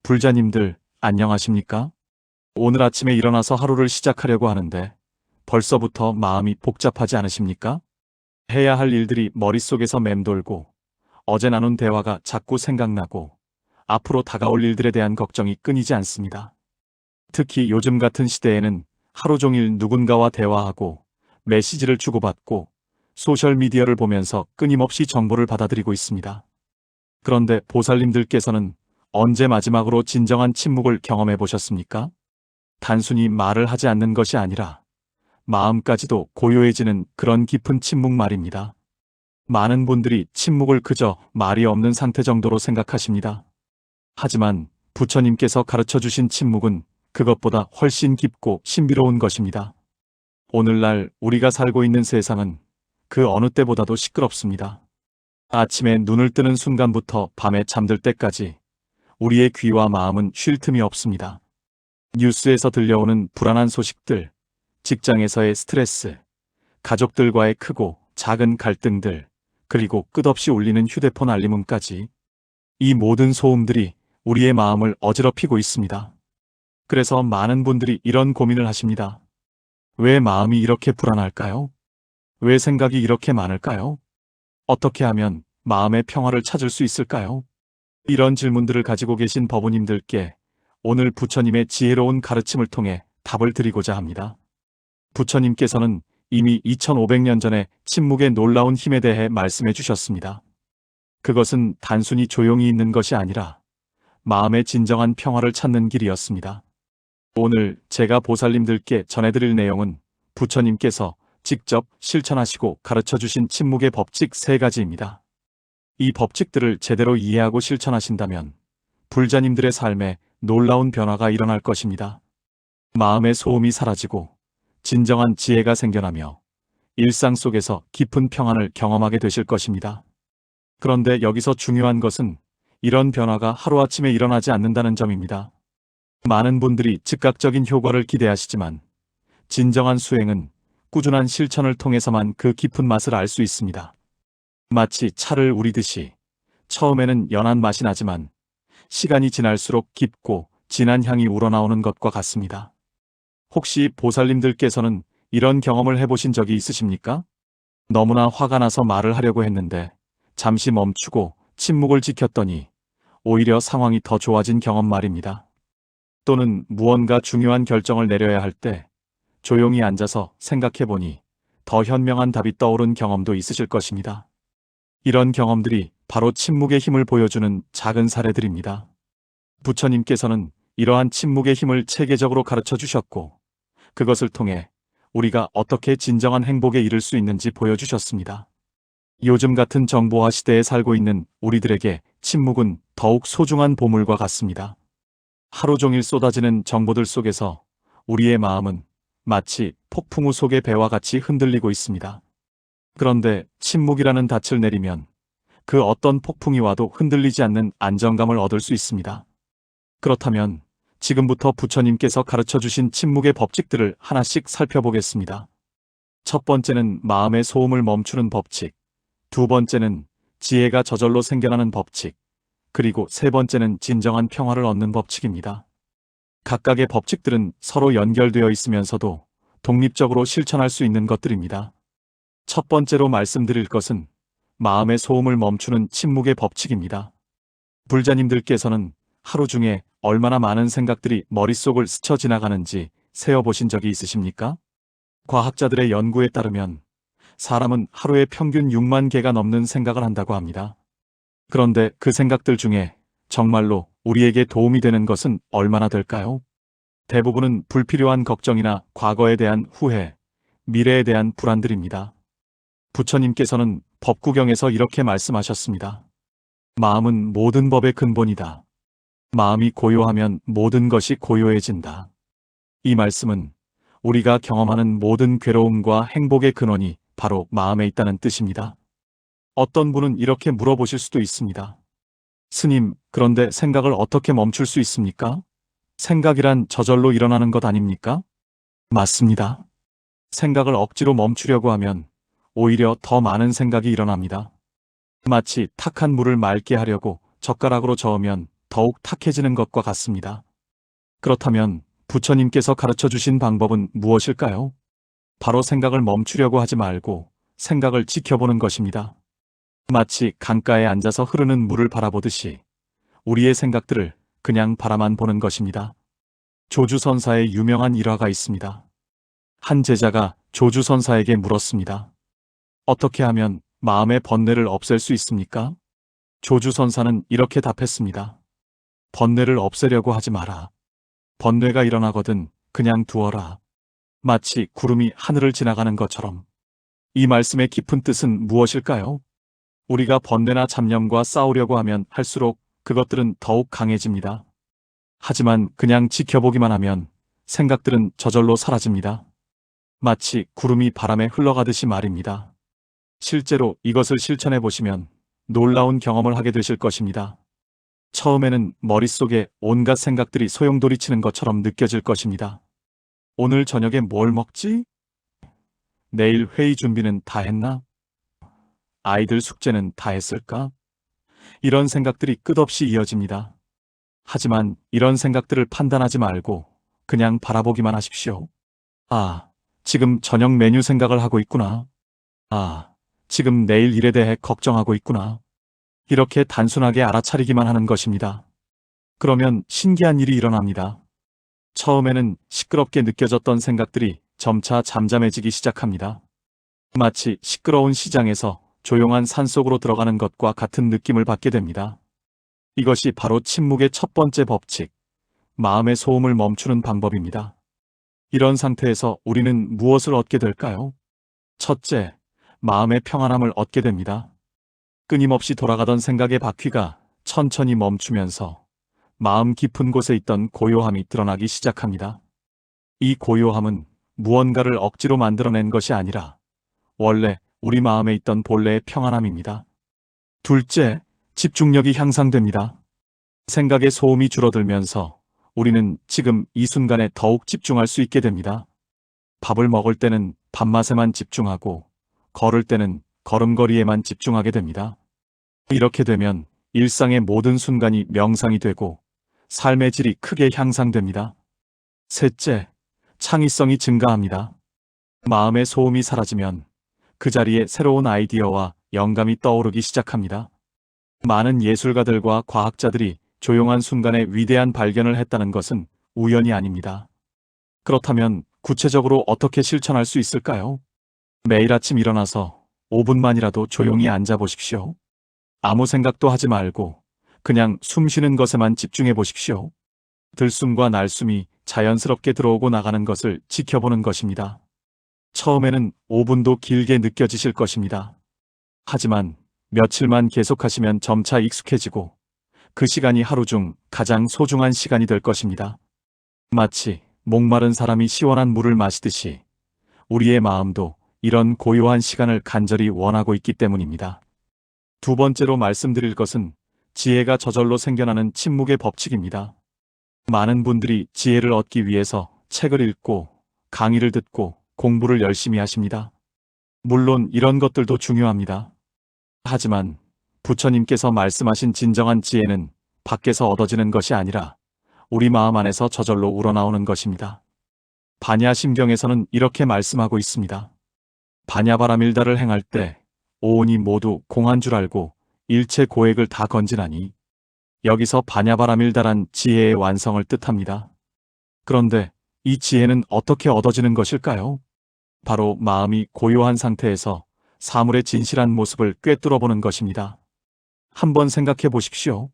불자님들, 안녕하십니까? 오늘 아침에 일어나서 하루를 시작하려고 하는데 벌써부터 마음이 복잡하지 않으십니까? 해야 할 일들이 머릿속에서 맴돌고 어제 나눈 대화가 자꾸 생각나고 앞으로 다가올 일들에 대한 걱정이 끊이지 않습니다. 특히 요즘 같은 시대에는 하루 종일 누군가와 대화하고 메시지를 주고받고 소셜미디어를 보면서 끊임없이 정보를 받아들이고 있습니다. 그런데 보살님들께서는 언제 마지막으로 진정한 침묵을 경험해 보셨습니까? 단순히 말을 하지 않는 것이 아니라 마음까지도 고요해지는 그런 깊은 침묵 말입니다. 많은 분들이 침묵을 그저 말이 없는 상태 정도로 생각하십니다. 하지만 부처님께서 가르쳐 주신 침묵은 그것보다 훨씬 깊고 신비로운 것입니다. 오늘날 우리가 살고 있는 세상은 그 어느 때보다도 시끄럽습니다. 아침에 눈을 뜨는 순간부터 밤에 잠들 때까지 우리의 귀와 마음은 쉴 틈이 없습니다. 뉴스에서 들려오는 불안한 소식들, 직장에서의 스트레스, 가족들과의 크고 작은 갈등들, 그리고 끝없이 울리는 휴대폰 알림음까지 이 모든 소음들이 우리의 마음을 어지럽히고 있습니다. 그래서 많은 분들이 이런 고민을 하십니다. 왜 마음이 이렇게 불안할까요? 왜 생각이 이렇게 많을까요? 어떻게 하면 마음의 평화를 찾을 수 있을까요? 이런 질문들을 가지고 계신 법우님들께 오늘 부처님의 지혜로운 가르침을 통해 답을 드리고자 합니다. 부처님께서는 이미 2500년 전에 침묵의 놀라운 힘에 대해 말씀해 주셨습니다. 그것은 단순히 조용히 있는 것이 아니라 마음의 진정한 평화를 찾는 길이었습니다. 오늘 제가 보살님들께 전해드릴 내용은 부처님께서 직접 실천하시고 가르쳐 주신 침묵의 법칙 3가지입니다. 이 법칙들을 제대로 이해하고 실천하신다면 불자님들의 삶에 놀라운 변화가 일어날 것입니다. 마음의 소음이 사라지고 진정한 지혜가 생겨나며 일상 속에서 깊은 평안을 경험하게 되실 것입니다. 그런데 여기서 중요한 것은 이런 변화가 하루아침에 일어나지 않는다는 점입니다. 많은 분들이 즉각적인 효과를 기대하시지만 진정한 수행은 꾸준한 실천을 통해서만 그 깊은 맛을 알 수 있습니다. 마치 차를 우리듯이 처음에는 연한 맛이 나지만 시간이 지날수록 깊고 진한 향이 우러나오는 것과 같습니다. 혹시 보살님들께서는 이런 경험을 해보신 적이 있으십니까? 너무나 화가 나서 말을 하려고 했는데 잠시 멈추고 침묵을 지켰더니 오히려 상황이 더 좋아진 경험 말입니다. 또는 무언가 중요한 결정을 내려야 할 때 조용히 앉아서 생각해보니 더 현명한 답이 떠오른 경험도 있으실 것입니다. 이런 경험들이 바로 침묵의 힘을 보여주는 작은 사례들입니다. 부처님께서는 이러한 침묵의 힘을 체계적으로 가르쳐 주셨고 그것을 통해 우리가 어떻게 진정한 행복에 이를 수 있는지 보여주셨습니다. 요즘 같은 정보화 시대에 살고 있는 우리들에게 침묵은 더욱 소중한 보물과 같습니다. 하루 종일 쏟아지는 정보들 속에서 우리의 마음은 마치 폭풍우 속의 배와 같이 흔들리고 있습니다. 그런데 침묵이라는 닻을 내리면 그 어떤 폭풍이 와도 흔들리지 않는 안정감을 얻을 수 있습니다. 그렇다면 지금부터 부처님께서 가르쳐 주신 침묵의 법칙들을 하나씩 살펴보겠습니다. 첫 번째는 마음의 소음을 멈추는 법칙, 두 번째는 지혜가 저절로 생겨나는 법칙, 그리고 세 번째는 진정한 평화를 얻는 법칙입니다. 각각의 법칙들은 서로 연결되어 있으면서도 독립적으로 실천할 수 있는 것들입니다. 첫 번째로 말씀드릴 것은 마음의 소음을 멈추는 침묵의 법칙입니다. 불자님들께서는 하루 중에 얼마나 많은 생각들이 머릿속을 스쳐 지나가는지 세어보신 적이 있으십니까? 과학자들의 연구에 따르면 사람은 하루에 평균 6만 개가 넘는 생각을 한다고 합니다. 그런데 그 생각들 중에 정말로 우리에게 도움이 되는 것은 얼마나 될까요? 대부분은 불필요한 걱정이나 과거에 대한 후회, 미래에 대한 불안들입니다. 부처님께서는 법구경에서 이렇게 말씀하셨습니다. 마음은 모든 법의 근본이다. 마음이 고요하면 모든 것이 고요해진다. 이 말씀은 우리가 경험하는 모든 괴로움과 행복의 근원이 바로 마음에 있다는 뜻입니다. 어떤 분은 이렇게 물어보실 수도 있습니다. 스님, 그런데 생각을 어떻게 멈출 수 있습니까? 생각이란 저절로 일어나는 것 아닙니까? 맞습니다. 생각을 억지로 멈추려고 하면 오히려 더 많은 생각이 일어납니다. 마치 탁한 물을 맑게 하려고 젓가락으로 저으면 더욱 탁해지는 것과 같습니다. 그렇다면 부처님께서 가르쳐 주신 방법은 무엇일까요? 바로 생각을 멈추려고 하지 말고 생각을 지켜보는 것입니다. 마치 강가에 앉아서 흐르는 물을 바라보듯이 우리의 생각들을 그냥 바라만 보는 것입니다. 조주선사의 유명한 일화가 있습니다. 한 제자가 조주선사에게 물었습니다. 어떻게 하면 마음의 번뇌를 없앨 수 있습니까? 조주선사는 이렇게 답했습니다. 번뇌를 없애려고 하지 마라. 번뇌가 일어나거든 그냥 두어라. 마치 구름이 하늘을 지나가는 것처럼. 이 말씀의 깊은 뜻은 무엇일까요? 우리가 번뇌나 잡념과 싸우려고 하면 할수록 그것들은 더욱 강해집니다. 하지만 그냥 지켜보기만 하면 생각들은 저절로 사라집니다. 마치 구름이 바람에 흘러가듯이 말입니다. 실제로 이것을 실천해 보시면 놀라운 경험을 하게 되실 것입니다. 처음에는 머릿속에 온갖 생각들이 소용돌이치는 것처럼 느껴질 것입니다. 오늘 저녁에 뭘 먹지? 내일 회의 준비는 다 했나? 아이들 숙제는 다 했을까? 이런 생각들이 끝없이 이어집니다. 하지만 이런 생각들을 판단하지 말고 그냥 바라보기만 하십시오. 아, 지금 저녁 메뉴 생각을 하고 있구나. 아, 지금 내일 일에 대해 걱정하고 있구나. 이렇게 단순하게 알아차리기만 하는 것입니다. 그러면 신기한 일이 일어납니다. 처음에는 시끄럽게 느껴졌던 생각들이 점차 잠잠해지기 시작합니다. 마치 시끄러운 시장에서 조용한 산속으로 들어가는 것과 같은 느낌을 받게 됩니다. 이것이 바로 침묵의 첫 번째 법칙, 마음의 소음을 멈추는 방법입니다. 이런 상태에서 우리는 무엇을 얻게 될까요? 첫째, 마음의 평안함을 얻게 됩니다. 끊임없이 돌아가던 생각의 바퀴가 천천히 멈추면서 마음 깊은 곳에 있던 고요함이 드러나기 시작합니다. 이 고요함은 무언가를 억지로 만들어낸 것이 아니라 원래 우리 마음에 있던 본래의 평안함입니다. 둘째, 집중력이 향상됩니다. 생각의 소음이 줄어들면서 우리는 지금 이 순간에 더욱 집중할 수 있게 됩니다. 밥을 먹을 때는 밥맛에만 집중하고 걸을 때는 걸음걸이에만 집중하게 됩니다. 이렇게 되면 일상의 모든 순간이 명상이 되고 삶의 질이 크게 향상됩니다. 셋째, 창의성이 증가합니다. 마음의 소음이 사라지면 그 자리에 새로운 아이디어와 영감이 떠오르기 시작합니다. 많은 예술가들과 과학자들이 조용한 순간에 위대한 발견을 했다는 것은 우연이 아닙니다. 그렇다면 구체적으로 어떻게 실천할 수 있을까요? 매일 아침 일어나서 5분만이라도 조용히 앉아 보십시오. 아무 생각도 하지 말고 그냥 숨 쉬는 것에만 집중해 보십시오. 들숨과 날숨이 자연스럽게 들어오고 나가는 것을 지켜보는 것입니다. 처음에는 5분도 길게 느껴지실 것입니다. 하지만 며칠만 계속하시면 점차 익숙해지고 그 시간이 하루 중 가장 소중한 시간이 될 것입니다. 마치 목마른 사람이 시원한 물을 마시듯이 우리의 마음도 이런 고요한 시간을 간절히 원하고 있기 때문입니다. 두 번째로 말씀드릴 것은 지혜가 저절로 생겨나는 침묵의 법칙입니다. 많은 분들이 지혜를 얻기 위해서 책을 읽고 강의를 듣고 공부를 열심히 하십니다. 물론 이런 것들도 중요합니다. 하지만 부처님께서 말씀하신 진정한 지혜는 밖에서 얻어지는 것이 아니라 우리 마음 안에서 저절로 우러나오는 것입니다. 반야심경에서는 이렇게 말씀하고 있습니다. 반야바라밀다를 행할 때 오온이 모두 공한 줄 알고 일체 고액을 다 건지나니. 여기서 반야바라밀다란 지혜의 완성을 뜻합니다. 그런데 이 지혜는 어떻게 얻어지는 것일까요? 바로 마음이 고요한 상태에서 사물의 진실한 모습을 꿰뚫어보는 것입니다. 한번 생각해 보십시오.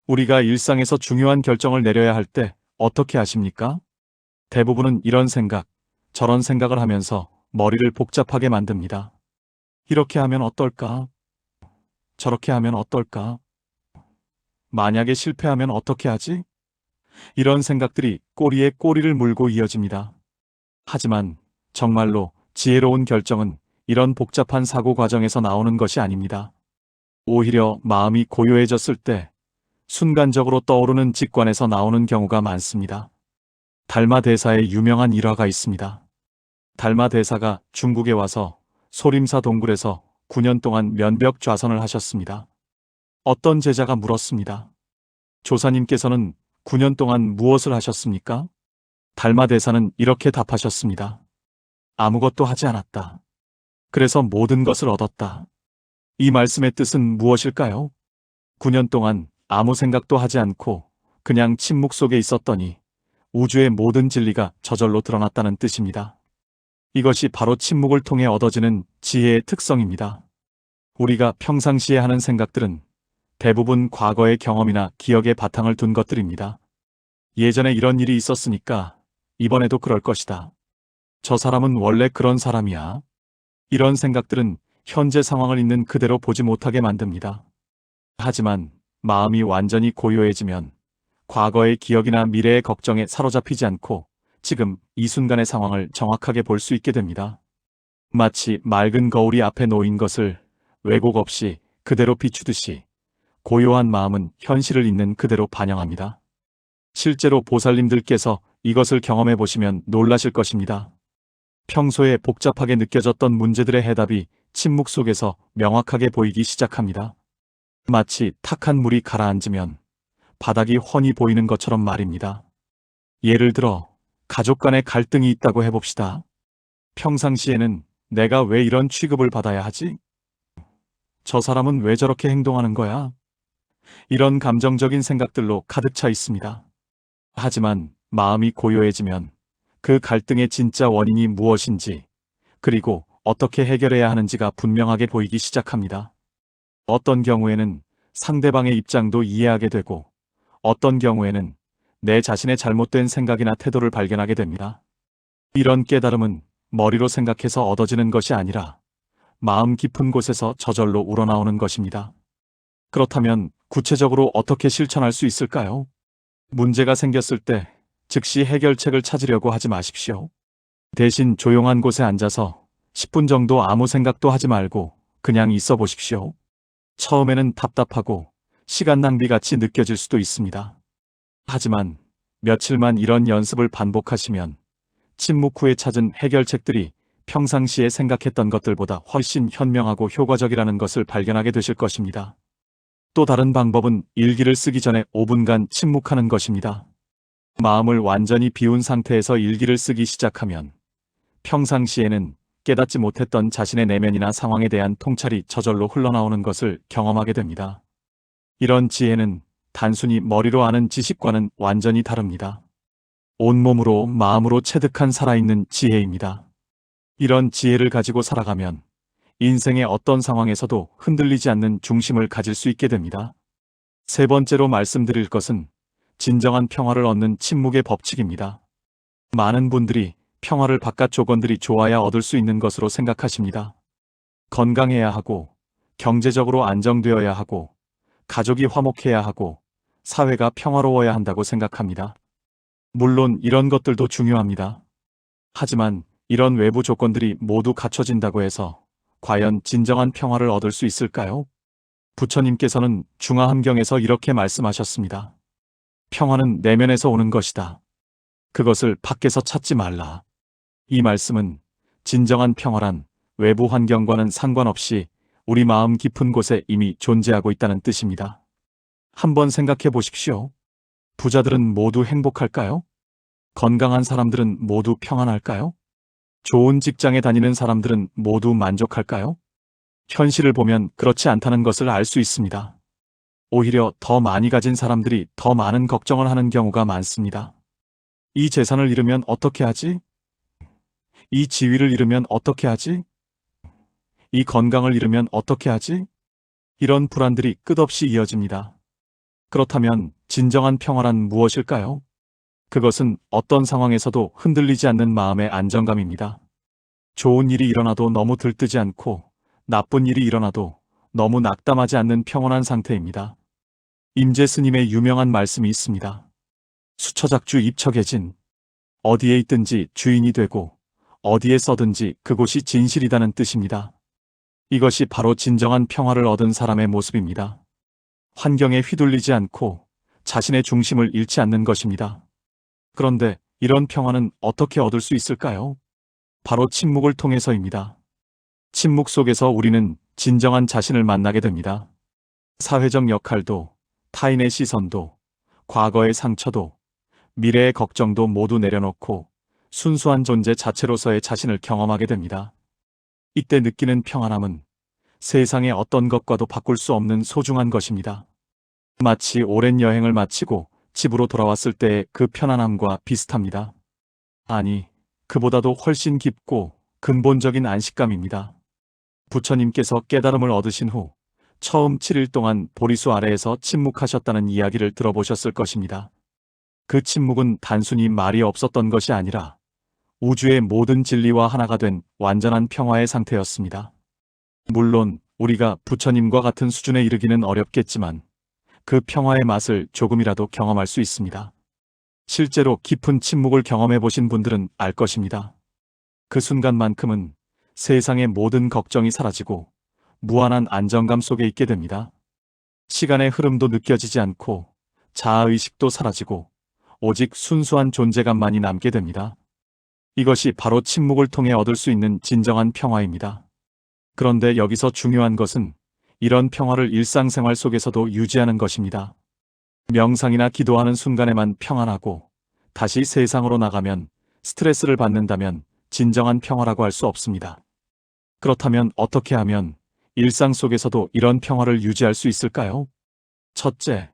우리가 일상에서 중요한 결정을 내려야 할 때 어떻게 하십니까? 대부분은 이런 생각, 저런 생각을 하면서 머리를 복잡하게 만듭니다. 이렇게 하면 어떨까? 저렇게 하면 어떨까? 만약에 실패하면 어떻게 하지? 이런 생각들이 꼬리에 꼬리를 물고 이어집니다. 하지만 정말로 지혜로운 결정은 이런 복잡한 사고 과정에서 나오는 것이 아닙니다. 오히려 마음이 고요해졌을 때 순간적으로 떠오르는 직관에서 나오는 경우가 많습니다. 달마 대사의 유명한 일화가 있습니다. 달마 대사가 중국에 와서 소림사 동굴에서 9년 동안 면벽 좌선을 하셨습니다. 어떤 제자가 물었습니다. 조사님께서는 9년 동안 무엇을 하셨습니까? 달마 대사는 이렇게 답하셨습니다. 아무것도 하지 않았다. 그래서 모든 것을 얻었다. 이 말씀의 뜻은 무엇일까요? 9년 동안 아무 생각도 하지 않고 그냥 침묵 속에 있었더니 우주의 모든 진리가 저절로 드러났다는 뜻입니다. 이것이 바로 침묵을 통해 얻어지는 지혜의 특성입니다. 우리가 평상시에 하는 생각들은 대부분 과거의 경험이나 기억에 바탕을 둔 것들입니다. 예전에 이런 일이 있었으니까 이번에도 그럴 것이다. 저 사람은 원래 그런 사람이야. 이런 생각들은 현재 상황을 있는 그대로 보지 못하게 만듭니다. 하지만 마음이 완전히 고요해지면 과거의 기억이나 미래의 걱정에 사로잡히지 않고 지금 이 순간의 상황을 정확하게 볼 수 있게 됩니다. 마치 맑은 거울이 앞에 놓인 것을 왜곡 없이 그대로 비추듯이 고요한 마음은 현실을 있는 그대로 반영합니다. 실제로 보살님들께서 이것을 경험해 보시면 놀라실 것입니다. 평소에 복잡하게 느껴졌던 문제들의 해답이 침묵 속에서 명확하게 보이기 시작합니다. 마치 탁한 물이 가라앉으면 바닥이 훤히 보이는 것처럼 말입니다. 예를 들어 가족 간의 갈등이 있다고 해봅시다. 평상시에는 내가 왜 이런 취급을 받아야 하지? 저 사람은 왜 저렇게 행동하는 거야? 이런 감정적인 생각들로 가득 차 있습니다. 하지만 마음이 고요해지면 그 갈등의 진짜 원인이 무엇인지, 그리고 어떻게 해결해야 하는지가 분명하게 보이기 시작합니다. 어떤 경우에는 상대방의 입장도 이해하게 되고, 어떤 경우에는 내 자신의 잘못된 생각이나 태도를 발견하게 됩니다. 이런 깨달음은 머리로 생각해서 얻어지는 것이 아니라 마음 깊은 곳에서 저절로 우러나오는 것입니다. 그렇다면 구체적으로 어떻게 실천할 수 있을까요? 문제가 생겼을 때 즉시 해결책을 찾으려고 하지 마십시오. 대신 조용한 곳에 앉아서 10분 정도 아무 생각도 하지 말고 그냥 있어 보십시오. 처음에는 답답하고 시간 낭비같이 느껴질 수도 있습니다. 하지만 며칠만 이런 연습을 반복하시면 침묵 후에 찾은 해결책들이 평상시에 생각했던 것들보다 훨씬 현명하고 효과적이라는 것을 발견하게 되실 것입니다. 또 다른 방법은 일기를 쓰기 전에 5분간 침묵하는 것입니다. 마음을 완전히 비운 상태에서 일기를 쓰기 시작하면 평상시에는 깨닫지 못했던 자신의 내면이나 상황에 대한 통찰이 저절로 흘러나오는 것을 경험하게 됩니다. 이런 지혜는 단순히 머리로 아는 지식과는 완전히 다릅니다. 온몸으로 마음으로 체득한 살아있는 지혜입니다. 이런 지혜를 가지고 살아가면 인생의 어떤 상황에서도 흔들리지 않는 중심을 가질 수 있게 됩니다. 세 번째로 말씀드릴 것은 진정한 평화를 얻는 침묵의 법칙입니다. 많은 분들이 평화를 바깥 조건들이 좋아야 얻을 수 있는 것으로 생각하십니다. 건강해야 하고, 경제적으로 안정되어야 하고, 가족이 화목해야 하고, 사회가 평화로워야 한다고 생각합니다. 물론 이런 것들도 중요합니다. 하지만 이런 외부 조건들이 모두 갖춰진다고 해서 과연 진정한 평화를 얻을 수 있을까요? 부처님께서는 중화함경에서 이렇게 말씀하셨습니다. 평화는 내면에서 오는 것이다. 그것을 밖에서 찾지 말라. 이 말씀은 진정한 평화란 외부 환경과는 상관없이 우리 마음 깊은 곳에 이미 존재하고 있다는 뜻입니다. 한번 생각해 보십시오. 부자들은 모두 행복할까요? 건강한 사람들은 모두 평안할까요? 좋은 직장에 다니는 사람들은 모두 만족할까요? 현실을 보면 그렇지 않다는 것을 알 수 있습니다. 오히려 더 많이 가진 사람들이 더 많은 걱정을 하는 경우가 많습니다. 이 재산을 잃으면 어떻게 하지? 이 지위를 잃으면 어떻게 하지? 이 건강을 잃으면 어떻게 하지? 이런 불안들이 끝없이 이어집니다. 그렇다면 진정한 평화란 무엇일까요? 그것은 어떤 상황에서도 흔들리지 않는 마음의 안정감입니다. 좋은 일이 일어나도 너무 들뜨지 않고 나쁜 일이 일어나도 너무 낙담하지 않는 평온한 상태입니다. 임재 스님의 유명한 말씀이 있습니다. 수처작주 입처계진. 어디에 있든지 주인이 되고 어디에 서든지 그곳이 진실이다는 뜻입니다. 이것이 바로 진정한 평화를 얻은 사람의 모습입니다. 환경에 휘둘리지 않고 자신의 중심을 잃지 않는 것입니다. 그런데 이런 평화는 어떻게 얻을 수 있을까요? 바로 침묵을 통해서입니다. 침묵 속에서 우리는 진정한 자신을 만나게 됩니다. 사회적 역할도, 타인의 시선도, 과거의 상처도 미래의 걱정도 모두 내려놓고 순수한 존재 자체로서의 자신을 경험하게 됩니다. 이때 느끼는 평안함은 세상의 어떤 것과도 바꿀 수 없는 소중한 것입니다. 마치 오랜 여행을 마치고 집으로 돌아왔을 때의 그 편안함과 비슷합니다. 아니, 그보다도 훨씬 깊고 근본적인 안식감입니다. 부처님께서 깨달음을 얻으신 후 처음 7일 동안 보리수 아래에서 침묵하셨다는 이야기를 들어보셨을 것입니다. 그 침묵은 단순히 말이 없었던 것이 아니라 우주의 모든 진리와 하나가 된 완전한 평화의 상태였습니다. 물론 우리가 부처님과 같은 수준에 이르기는 어렵겠지만 그 평화의 맛을 조금이라도 경험할 수 있습니다. 실제로 깊은 침묵을 경험해 보신 분들은 알 것입니다. 그 순간만큼은 세상의 모든 걱정이 사라지고 무한한 안정감 속에 있게 됩니다. 시간의 흐름도 느껴지지 않고 자아의식도 사라지고 오직 순수한 존재감만이 남게 됩니다. 이것이 바로 침묵을 통해 얻을 수 있는 진정한 평화입니다. 그런데 여기서 중요한 것은 이런 평화를 일상생활 속에서도 유지하는 것입니다. 명상이나 기도하는 순간에만 평안하고 다시 세상으로 나가면 스트레스를 받는다면 진정한 평화라고 할 수 없습니다. 그렇다면 어떻게 하면 일상 속에서도 이런 평화를 유지할 수 있을까요? 첫째,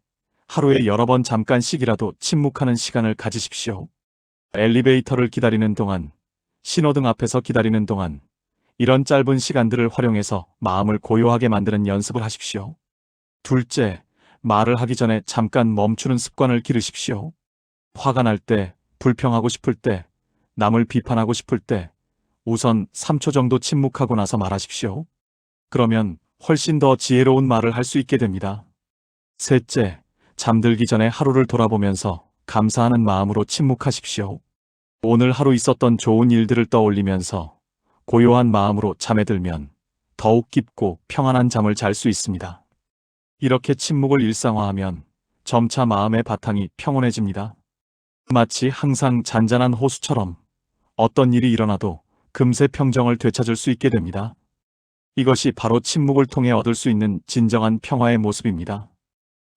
하루에 여러 번 잠깐씩이라도 침묵하는 시간을 가지십시오. 엘리베이터를 기다리는 동안, 신호등 앞에서 기다리는 동안, 이런 짧은 시간들을 활용해서 마음을 고요하게 만드는 연습을 하십시오. 둘째, 말을 하기 전에 잠깐 멈추는 습관을 기르십시오. 화가 날 때, 불평하고 싶을 때, 남을 비판하고 싶을 때, 우선 3초 정도 침묵하고 나서 말하십시오. 그러면 훨씬 더 지혜로운 말을 할 수 있게 됩니다. 셋째, 잠들기 전에 하루를 돌아보면서 감사하는 마음으로 침묵하십시오. 오늘 하루 있었던 좋은 일들을 떠올리면서 고요한 마음으로 잠에 들면 더욱 깊고 평안한 잠을 잘 수 있습니다. 이렇게 침묵을 일상화하면 점차 마음의 바탕이 평온해집니다. 마치 항상 잔잔한 호수처럼 어떤 일이 일어나도 금세 평정을 되찾을 수 있게 됩니다. 이것이 바로 침묵을 통해 얻을 수 있는 진정한 평화의 모습입니다.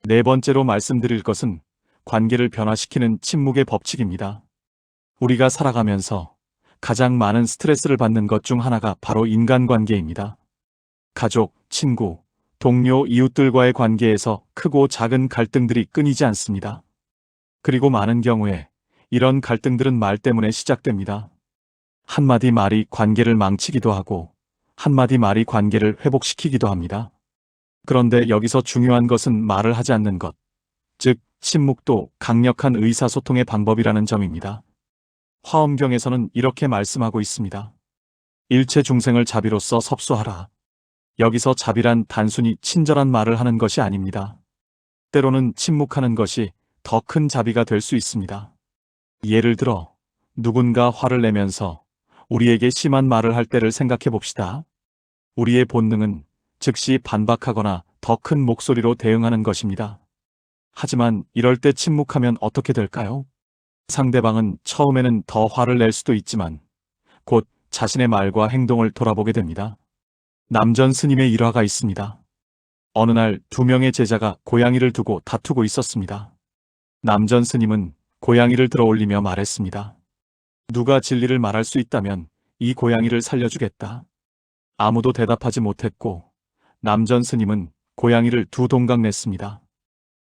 네 번째로 말씀드릴 것은 관계를 변화시키는 침묵의 법칙입니다. 우리가 살아가면서 가장 많은 스트레스를 받는 것 중 하나가 바로 인간관계입니다. 가족, 친구, 동료, 이웃들과의 관계에서 크고 작은 갈등들이 끊이지 않습니다. 그리고 많은 경우에 이런 갈등들은 말 때문에 시작됩니다. 한마디 말이 관계를 망치기도 하고 한마디 말이 관계를 회복시키기도 합니다. 그런데 여기서 중요한 것은 말을 하지 않는 것, 즉 침묵도 강력한 의사소통의 방법이라는 점입니다. 화엄경에서는 이렇게 말씀하고 있습니다. 일체 중생을 자비로써 섭수하라. 여기서 자비란 단순히 친절한 말을 하는 것이 아닙니다. 때로는 침묵하는 것이 더 큰 자비가 될 수 있습니다. 예를 들어 누군가 화를 내면서 우리에게 심한 말을 할 때를 생각해 봅시다. 우리의 본능은 즉시 반박하거나 더 큰 목소리로 대응하는 것입니다. 하지만 이럴 때 침묵하면 어떻게 될까요? 상대방은 처음에는 더 화를 낼 수도 있지만 곧 자신의 말과 행동을 돌아보게 됩니다. 남전 스님의 일화가 있습니다. 어느 날 2명의 제자가 고양이를 두고 다투고 있었습니다. 남전 스님은 고양이를 들어올리며 말했습니다. 누가 진리를 말할 수 있다면 이 고양이를 살려주겠다. 아무도 대답하지 못했고 남전 스님은 고양이를 2동강 냈습니다.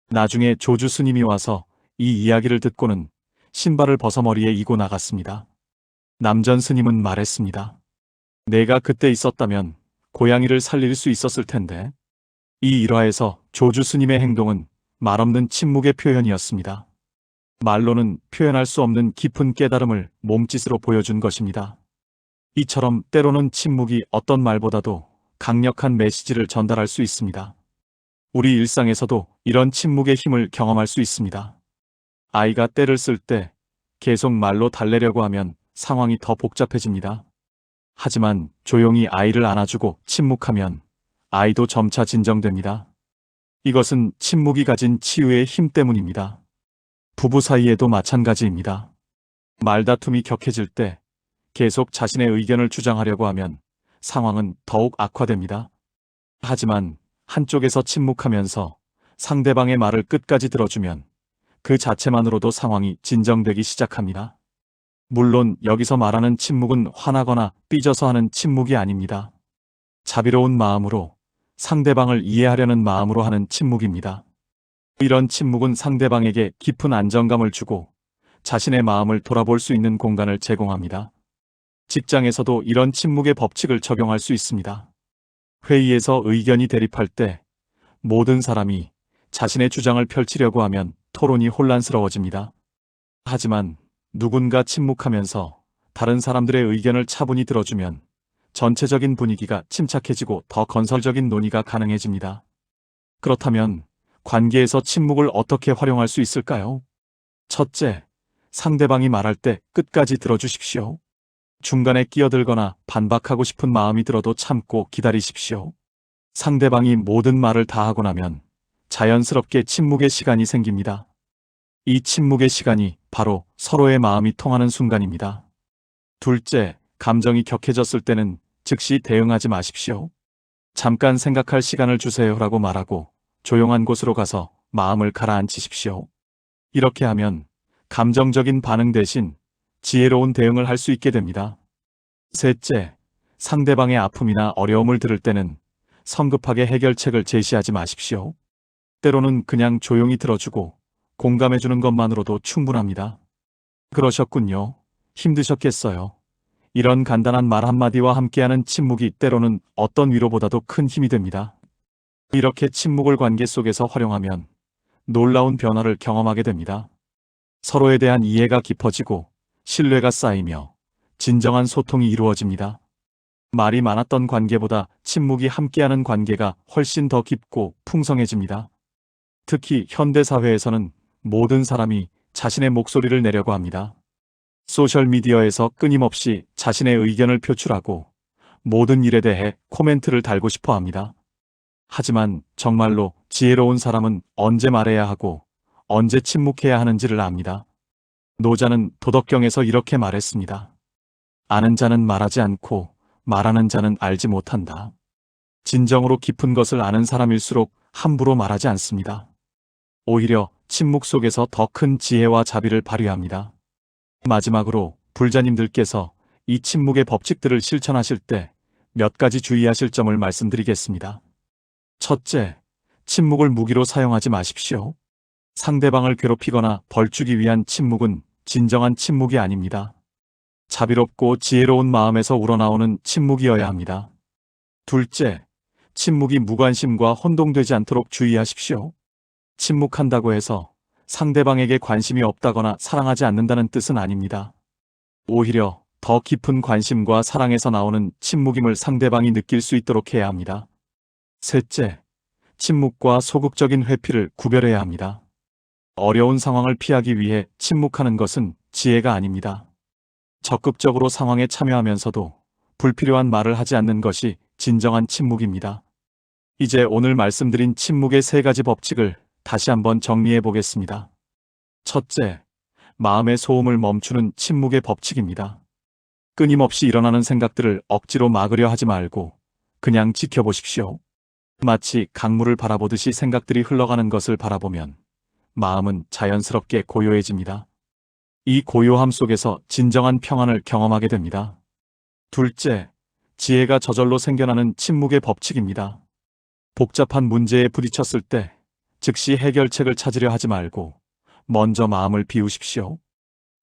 나중에 조주 스님이 와서 이 이야기를 듣고는 신발을 벗어 머리에 이고 나갔습니다. 남전 스님은 말했습니다. 내가 그때 있었다면 고양이를 살릴 수 있었을 텐데. 이 일화에서 조주 스님의 행동은 말없는 침묵의 표현이었습니다. 말로는 표현할 수 없는 깊은 깨달음을 몸짓으로 보여준 것입니다. 이처럼 때로는 침묵이 어떤 말보다도 강력한 메시지를 전달할 수 있습니다. 우리 일상에서도 이런 침묵의 힘을 경험할 수 있습니다. 아이가 떼를 쓸 때 계속 말로 달래려고 하면 상황이 더 복잡해집니다. 하지만 조용히 아이를 안아주고 침묵하면 아이도 점차 진정됩니다. 이것은 침묵이 가진 치유의 힘 때문입니다. 부부 사이에도 마찬가지입니다. 말다툼이 격해질 때 계속 자신의 의견을 주장하려고 하면 상황은 더욱 악화됩니다. 하지만 한쪽에서 침묵하면서 상대방의 말을 끝까지 들어주면 그 자체만으로도 상황이 진정되기 시작합니다. 물론 여기서 말하는 침묵은 화나거나 삐져서 하는 침묵이 아닙니다. 자비로운 마음으로 상대방을 이해하려는 마음으로 하는 침묵입니다. 이런 침묵은 상대방에게 깊은 안정감을 주고 자신의 마음을 돌아볼 수 있는 공간을 제공합니다. 직장에서도 이런 침묵의 법칙을 적용할 수 있습니다. 회의에서 의견이 대립할 때 모든 사람이 자신의 주장을 펼치려고 하면 토론이 혼란스러워집니다. 하지만 누군가 침묵하면서 다른 사람들의 의견을 차분히 들어주면 전체적인 분위기가 침착해지고 더 건설적인 논의가 가능해집니다. 그렇다면 관계에서 침묵을 어떻게 활용할 수 있을까요? 첫째, 상대방이 말할 때 끝까지 들어주십시오. 중간에 끼어들거나 반박하고 싶은 마음이 들어도 참고 기다리십시오. 상대방이 모든 말을 다 하고 나면 자연스럽게 침묵의 시간이 생깁니다. 이 침묵의 시간이 바로 서로의 마음이 통하는 순간입니다. 둘째, 감정이 격해졌을 때는 즉시 대응하지 마십시오. 잠깐 생각할 시간을 주세요라고 말하고 조용한 곳으로 가서 마음을 가라앉히십시오. 이렇게 하면 감정적인 반응 대신 지혜로운 대응을 할 수 있게 됩니다. 셋째, 상대방의 아픔이나 어려움을 들을 때는 성급하게 해결책을 제시하지 마십시오. 때로는 그냥 조용히 들어주고 공감해주는 것만으로도 충분합니다. 그러셨군요. 힘드셨겠어요. 이런 간단한 말 한마디와 함께하는 침묵이 때로는 어떤 위로보다도 큰 힘이 됩니다. 이렇게 침묵을 관계 속에서 활용하면 놀라운 변화를 경험하게 됩니다. 서로에 대한 이해가 깊어지고 신뢰가 쌓이며 진정한 소통이 이루어집니다. 말이 많았던 관계보다 침묵이 함께하는 관계가 훨씬 더 깊고 풍성해집니다. 특히 현대사회에서는 모든 사람이 자신의 목소리를 내려고 합니다. 소셜미디어에서 끊임없이 자신의 의견을 표출하고 모든 일에 대해 코멘트를 달고 싶어 합니다. 하지만 정말로 지혜로운 사람은 언제 말해야 하고 언제 침묵해야 하는지를 압니다. 노자는 도덕경에서 이렇게 말했습니다. 아는 자는 말하지 않고 말하는 자는 알지 못한다. 진정으로 깊은 것을 아는 사람일수록 함부로 말하지 않습니다. 오히려 침묵 속에서 더 큰 지혜와 자비를 발휘합니다. 마지막으로 불자님들께서 이 침묵의 법칙들을 실천하실 때 몇 가지 주의하실 점을 말씀드리겠습니다. 첫째, 침묵을 무기로 사용하지 마십시오. 상대방을 괴롭히거나 벌주기 위한 침묵은 진정한 침묵이 아닙니다. 자비롭고 지혜로운 마음에서 우러나오는 침묵이어야 합니다. 둘째, 침묵이 무관심과 혼동되지 않도록 주의하십시오. 침묵한다고 해서 상대방에게 관심이 없다거나 사랑하지 않는다는 뜻은 아닙니다. 오히려 더 깊은 관심과 사랑에서 나오는 침묵임을 상대방이 느낄 수 있도록 해야 합니다. 셋째, 침묵과 소극적인 회피를 구별해야 합니다. 어려운 상황을 피하기 위해 침묵하는 것은 지혜가 아닙니다. 적극적으로 상황에 참여하면서도 불필요한 말을 하지 않는 것이 진정한 침묵입니다. 이제 오늘 말씀드린 침묵의 3가지 법칙을 다시 한번 정리해 보겠습니다. 첫째, 마음의 소음을 멈추는 침묵의 법칙입니다. 끊임없이 일어나는 생각들을 억지로 막으려 하지 말고 그냥 지켜보십시오. 마치 강물을 바라보듯이 생각들이 흘러가는 것을 바라보면 마음은 자연스럽게 고요해집니다. 이 고요함 속에서 진정한 평안을 경험하게 됩니다. 둘째, 지혜가 저절로 생겨나는 침묵의 법칙입니다. 복잡한 문제에 부딪혔을 때 즉시 해결책을 찾으려 하지 말고 먼저 마음을 비우십시오.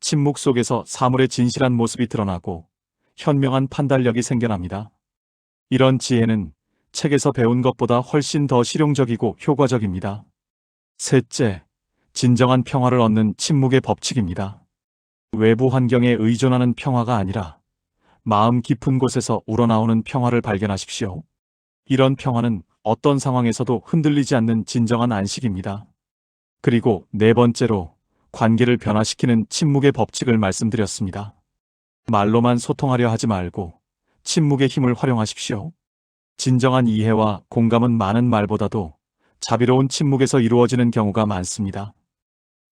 침묵 속에서 사물의 진실한 모습이 드러나고 현명한 판단력이 생겨납니다. 이런 지혜는 책에서 배운 것보다 훨씬 더 실용적이고 효과적입니다. 셋째, 진정한 평화를 얻는 침묵의 법칙입니다. 외부 환경에 의존하는 평화가 아니라 마음 깊은 곳에서 우러나오는 평화를 발견하십시오. 이런 평화는 어떤 상황에서도 흔들리지 않는 진정한 안식입니다. 그리고 4번째로 관계를 변화시키는 침묵의 법칙을 말씀드렸습니다. 말로만 소통하려 하지 말고 침묵의 힘을 활용하십시오. 진정한 이해와 공감은 많은 말보다도 자비로운 침묵에서 이루어지는 경우가 많습니다.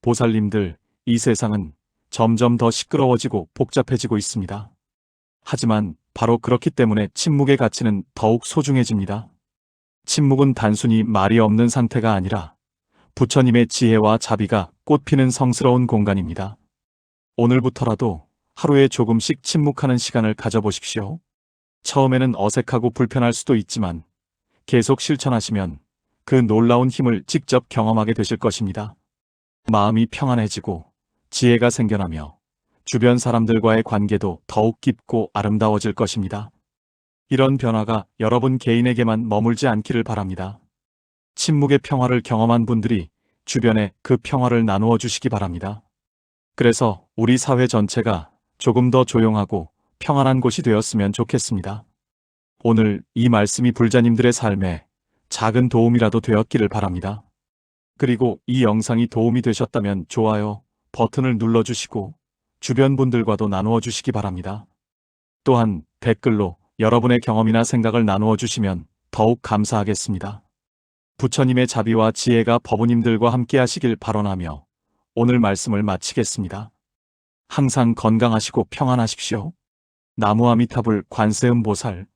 보살님들, 이 세상은 점점 더 시끄러워지고 복잡해지고 있습니다. 하지만 바로 그렇기 때문에 침묵의 가치는 더욱 소중해집니다. 침묵은 단순히 말이 없는 상태가 아니라 부처님의 지혜와 자비가 꽃피는 성스러운 공간입니다. 오늘부터라도 하루에 조금씩 침묵하는 시간을 가져보십시오. 처음에는 어색하고 불편할 수도 있지만 계속 실천하시면 그 놀라운 힘을 직접 경험하게 되실 것입니다. 마음이 평안해지고 지혜가 생겨나며 주변 사람들과의 관계도 더욱 깊고 아름다워질 것입니다. 이런 변화가 여러분 개인에게만 머물지 않기를 바랍니다. 침묵의 평화를 경험한 분들이 주변에 그 평화를 나누어 주시기 바랍니다. 그래서 우리 사회 전체가 조금 더 조용하고 평안한 곳이 되었으면 좋겠습니다. 오늘 이 말씀이 불자님들의 삶에 작은 도움이라도 되었기를 바랍니다. 그리고 이 영상이 도움이 되셨다면 좋아요 버튼을 눌러주시고 주변 분들과도 나누어 주시기 바랍니다. 또한 댓글로 여러분의 경험이나 생각을 나누어 주시면 더욱 감사하겠습니다. 부처님의 자비와 지혜가 법우님들과 함께 하시길 발언하며 오늘 말씀을 마치겠습니다. 항상 건강하시고 평안하십시오. 나무아미타불 관세음보살